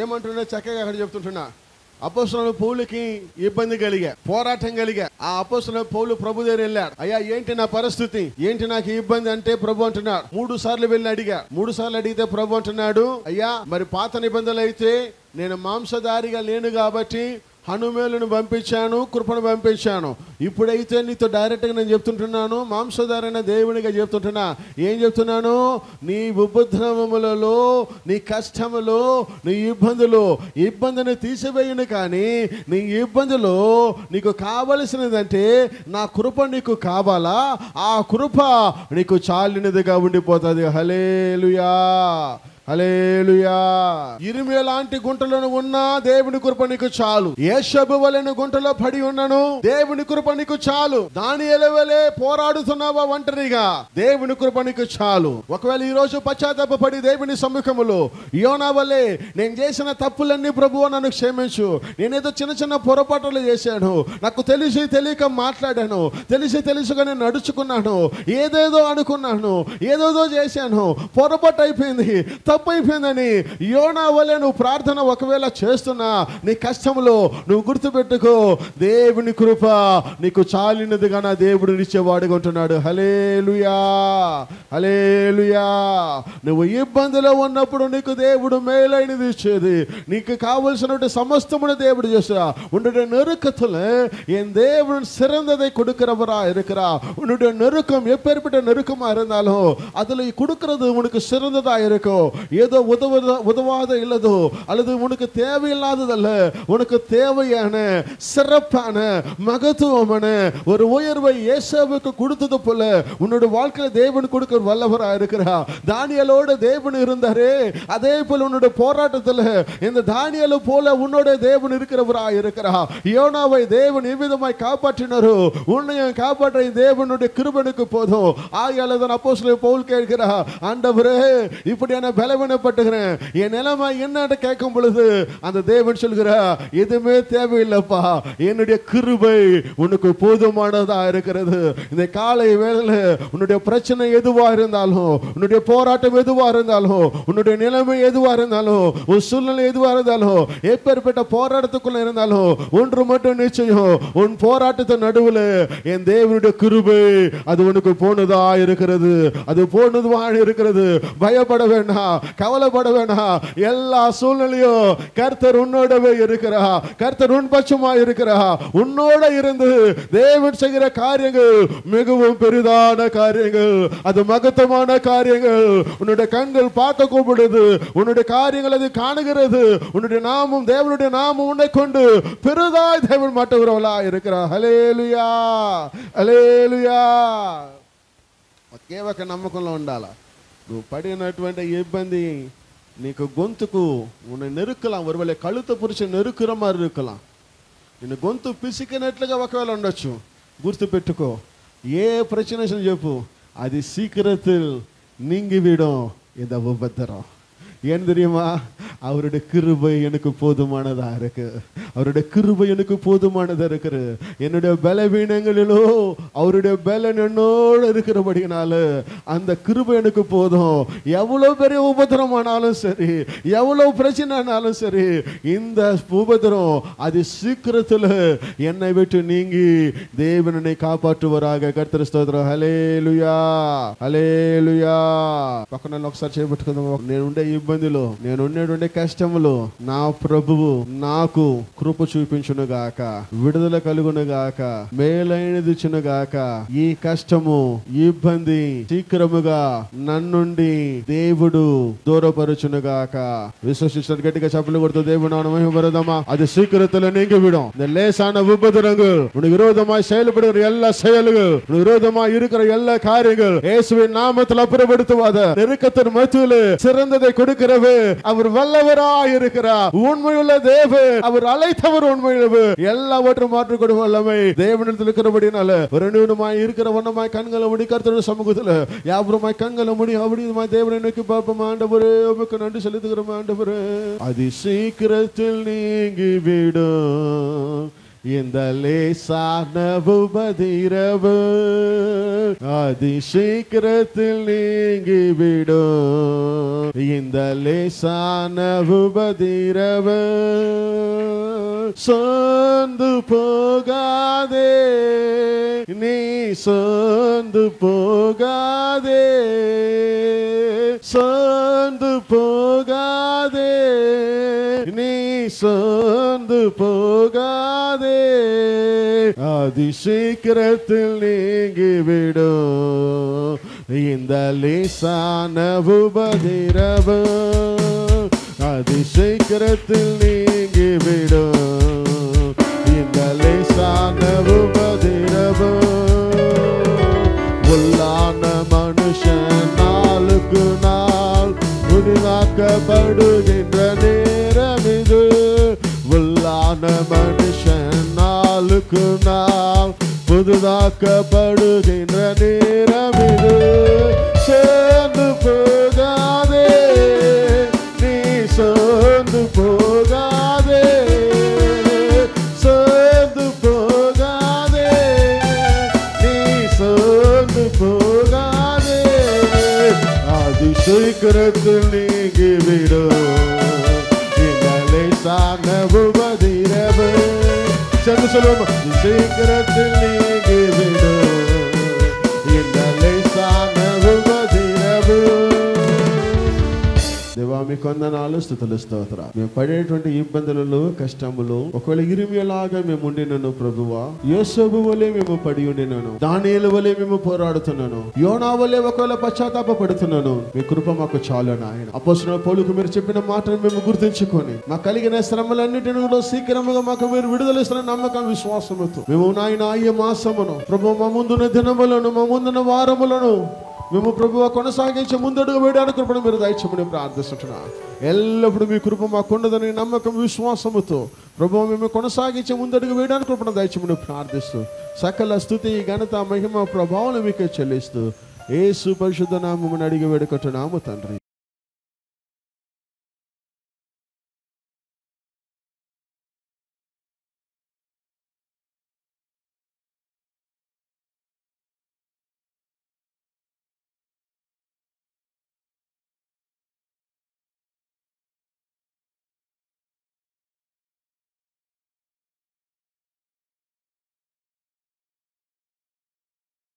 ఏమంటున్నా చక్కగా అక్కడ చెప్తుంటున్నా. అపోస్తలుడైన పౌలుకి ఇబ్బంది కలిగా, పోరాటం కలిగా. ఆ అపోస్తలుడైన పౌలు ప్రభు దగ్గర వెళ్ళాడు. అయ్యా ఏంటి నా పరిస్థితి, ఏంటి నాకు ఇబ్బంది అంటే ప్రభు అంటున్నాడు. 3 సార్లు వెళ్ళి అడిగా. 3 సార్లు అడిగితే ప్రభు అంటున్నాడు, అయ్యా మరి పాత నిబంధనలు అయితే నేను మాంసధారిగా లేను కాబట్టి హనుమేలును పంపించాను, కృపను పంపించాను. ఇప్పుడైతే నీతో డైరెక్ట్గా నేను చెప్తుంటున్నాను, మాంసధారైన దేవునిగా చెప్తుంటున్నా. ఏం చెప్తున్నాను? నీ ఉపద్రవములలో, నీ కష్టములో, నీ ఇబ్బందిని తీసివేయను. కానీ నీ ఇబ్బందిలో నీకు కావలసినదంటే నా కృప నీకు కావాలా? ఆ కృప నీకు చాలినదిగా ఉండిపోతుంది. హల్లెలూయా, హల్లెలూయా. ఇర్మియా లాంటి గుంటలను ఉన్నా దేవుని కృప నీకు చాలు. యేషబు వలెను గుంటలో పడి ఉన్నను, దేవుని కృప నీకు చాలు. దానియేలు వలె పోరాడుతున్నావా ఒంటరిగా, దేవుని కృప నీకు చాలు. ఒకవేళ ఈ రోజు పశ్చాత్తాపపడి దేవుని సముఖములో యోనా వలె నేను చేసిన తప్పులన్నీ ప్రభువా నన్ను క్షమించు, నేనేదో చిన్న చిన్న పొరపాట్లు చేశాను, నాకు తెలిసి తెలియక మాట్లాడాను, తెలిసిగా నేను నడుచుకున్నాను, ఏదేదో అనుకున్నాను, ఏదేదో చేశాను, పొరపాటు అయిపోయింది, తప్పు అయిపోయిందని యోనా వలె నువ్వు ప్రార్థన ఒకవేళ చేస్తున్నా, నీ కష్టంలో నువ్వు గుర్తుపెట్టుకో, దేవుని కృప నీకు చాలినదిగా నా దేవుడు నిచ్చేవాడుగా ఉంటున్నాడు. హల్లెలూయా, హల్లెలూయా. నువ్వు ఇబ్బందిలో ఉన్నప్పుడు నీకు దేవుడు మేలైనది ఇచ్చేది, నీకు కావలసినటువంటి సమస్తమును దేవుడు చేస్తా. உன்னுடைய நெருக்கத்துல என் தேவன் சிறந்ததை கொடுக்கிறவரா இருக்கிறா. உன்னுடைய நெருக்கம் எப்பேற்பட்ட நெருக்கமா இருந்தாலும் அதுல கொடுக்கிறது உனக்கு சிறந்ததா இருக்கும். ஏதோ உதவாத இல்லதோ அல்லது உனக்கு தேவையில்லாததல்ல, உனக்கு தேவையான சிறப்பான மகத்துவமான ஒரு உயர்வை ஏசாவுக்கு கொடுத்தது போல உன்னோட வாழ்க்கையில தேவன் கொடுக்க வல்லவரா இருக்கிறார். தானியேலோட தேவன் இருந்தாரே, அதே போல உன்னோட போராட்டத்துல இந்த தானியேலை போல உன்னோட தேவன் இருக்கிறவரா இருக்கிறார். யோனாவை தேவன் எவ்விதமாய் காப்பாற்றினாரோ உன்னையும் காப்பாற்ற தேவனுடைய கிருபைக்கு போதும். ஆகையாலதான் அப்போஸ்தலன் பவுல் கேட்கிறார், ஆண்டவரே இப்படியான பலவீனப்பட்டுகிறேன், என் நிலைமை என்னன்னு கேட்கும் பொழுது அந்த தேவன் சொல்கிறார், எதுவுமே தேவையில்லைப்பா, என்னுடைய கிருபை உனக்கு போதுமானதா இருக்கிறது. இந்த காலை வேளையில உன்னுடைய பிரச்சனை எதுவா இருந்தாலும், உன்னுடைய போராட்டம் எதுவா இருந்தாலும், உன்னுடைய நிலைமை எதுவா இருந்தாலும், உன் சூழ்நிலை எதுவா இருந்தாலும், எப்பேற்பட்ட போராட்டத்துக்குள்ள இருந்தாலும் ஒன்று மட்டும் நிச்சயம், உன் போராட்டத்தை நடுவில் என் தேவனுடைய கிருபை அது உனக்கு போனதா இருக்கிறது, அது போனதுவா இருக்கிறது. பயப்பட வேண்டாம், கவலைப்பட வேண்டாம். எல்லா சூழ்நிலையும் கர்த்தர் உன்னோடவே இருக்கிறார், கர்த்தர் உன் பட்சமா இருக்கிறார். உன்னோட இருந்து தேவன் செய்கிற காரியங்கள் மிகவும் பெரிதான காரியங்கள், அது மகத்துவமான காரியங்கள். உன்னுடைய கண்கள் பார்க்க கூப்பிடுது, உன்னுடைய காரியங்கள் அது காணுகிறது. உன்னுடைய நாமம், தேவனுடைய நாமம் உன்னை கொண்டு பெரிதாய் தேவன் மாட்டவர்களா இருக்கிறார். హల్లెలూయా హల్లెలూయా. ఒకే ఒక నమ్మకంలో ఉండాలా. నువ్వు పడినటువంటి ఇబ్బంది నీకు గొంతుకు உன்னை நெருக்கலாம், ஒருவேளை కழுత పురిచి நெருக்குற மாதிரி இருக்கலாம், నిన్ను గొంతు పిసికినట్లుగా ఒకవేళ ఉండొచ్చు. గుర్తుపెట్టుకో, ఏ ప్రశ్న చెప్పు, అది சீக்கிரத்தில் நீங்கிவிடும் இந்த உபத்திரம். ஏன் தெரியுமா? அவருடைய கிருபை எனக்கு போதுமானதா இருக்கு, அவருடைய கிருபை எனக்கு போதுமானதா இருக்கு. என்னுடைய பலவீனங்களிலோ அவருடைய பலன் என்னோடு இருக்கிறபடினால அந்த கிருபை எனக்கு போதும். எவ்வளவு பெரிய உபத்திரமானாலும் சரி, எவ்வளவு பிரச்சனைனாலும் சரி, இந்த உபத்திரம் அது சீக்கிரத்தில் என்னை விட்டு நீங்கி தேவன் என்னை காப்பாற்றுவாராக. கர்த்தர் ஸ்தோத்திரம். హల్లెలూయా హల్లెలూయా. పక్కన ఒకసారి చేపట్టుకుందాం. నేనుండే ఇబ్బందిలో, నేనుండే కష్టములో నా ప్రభువు నాకు కృప చూపించును గాక, విడుదల కలుగును గాక, మేలైనది ఇచ్చును గాక. ఈ కష్టము, ఇబ్బంది శీఘ్రముగా నన్నుండి దేవుడు దూరపరచును గాక. విశ్వసిస్తారు, గట్టిగా చప్పలు కొడుతూ దేవుని నామమున మహిమపరదమా. அது சீக்கிரத்தில் நீங்கிவிடும். இந்த லேசான உபத்திரங்கள், உனக்கு விரோதமாய் செயல்படுகிற எல்லா செயல்கள், உனக்கு விரோதமாய் இருக்கிற எல்லா காரியங்கள் இயேசுவின் நாமத்தில் அப்புறப்படுத்துவாத. நெருக்கத்தின் மத்தியில் சிறந்ததை கொடுக்கிறவர் அவர் வல்லவராய் இருக்கிறார். உண்மையுள்ள தேவன், அவர் அழைத்தவர் உண்மையுள்ளவர். எல்லாவற்றையும் மாற்றிக் கொடுக்கும் வல்லமை தேவனிடத்தில் இருக்கிறபடினால ரெண்டுமாய் இருக்கிற வண்ணமாய் கண்களை மூடி கர்த்தருடைய சமூகத்தில் யாவருமாய் கண்களை மூடி அப்படியுமாய் தேவனை நோக்கி பார்ப்போம். ஆண்டவரே உமக்கு நன்றி செலுத்துகிறோம். ஆண்டவரே அதி சீக்கிரத்தில் நீங்கிவிடும் இந்த லேசான உபத்திரவு, அதி சீக்கிரத்தில் நீங்கிவிடும் இந்த லேசான உபத்திரவு. சோர்ந்து போகாதே, நீ சோர்ந்து போகாதே, சோர்ந்து போகாதே, நீ சோர்ந்து போகாதே, அதி சீக்கிரத்தில் நீங்கிவிடும் இந்த லேசான உபத்திரவு, அதி சீக்கிரத்தில் நீங்கிவிடும் இந்த லேசான உபத்திரவு. உள்ளான மனுஷன் நாளுக்கு நாள் புதிதாக்கப்படுகின்ற நேரம் இது. உள்ளான மனுஷன் நாளுக்கு நாள் புதிதாக்கப்படுகின்ற நேரம் இது. சேர்ந்து போகாதே, நீ சோர்ந்து போகாதே, சோர்ந்து போகாதே, நீ சோர்ந்து போகாதே, அதி சீக்கிரத்தில் நீங்கிவிடும் இந்த லேசான உபத்திரவு. சேர்ந்து சொல்லுவோம். சீக்கிரத்தில் நீங்கிவிடும் இந்த லேசான உபத்திரவு. దేవా మీ కొందనాలు, స్తుతులు, స్తోత్ర. మేము పడేటువంటి ఇబ్బందులలో, కష్టములు ఒకవేళ ఇరిమియాలాగా మేము ఉండినను ప్రభువా, యోసేపు వలె మేము పడి ఉండినను, దానియేలు వలె మేము పోరాడుతున్నాను, యోనా వలె ఒకవేళ పశ్చాత్తాప పడుతున్నాను, మీ కృప మాకు చాలు నాయన. అపోస్తలుడైన పౌలుకు మీరు చెప్పిన మాటను మేము గుర్తుంచుకొని మా కలిగిన శ్రమలన్నిటిని కూడా శీఘ్రముగా మాకు మీరు విడుదలిస్తున్న నమ్మకం, విశ్వాసముతో మేము నాయన ఈ మాసమును ప్రభు, మా ముందున్న దినములను, మా ముందున్న వారములను మేము ప్రభువా కొనసాగించే ముందడుగు వేయడానికి కృపను మీరు దయచేయమని ప్రార్థిస్తున్నా. ఎల్లప్పుడూ మీ కృప మాకుండదని నమ్మకం, విశ్వాసముతో ప్రభువా మేము కొనసాగించే ముందడుగు వేయడానికి కృపను దయచేయమని ప్రార్థిస్తూ సకల స్తుతి, ఘనత, మహిమ, ప్రభావం మీకే చెల్లిస్తూ యేసు పరిశుద్ధ నామమున అడిగి వేడుకుంటున్నాము తండ్రి.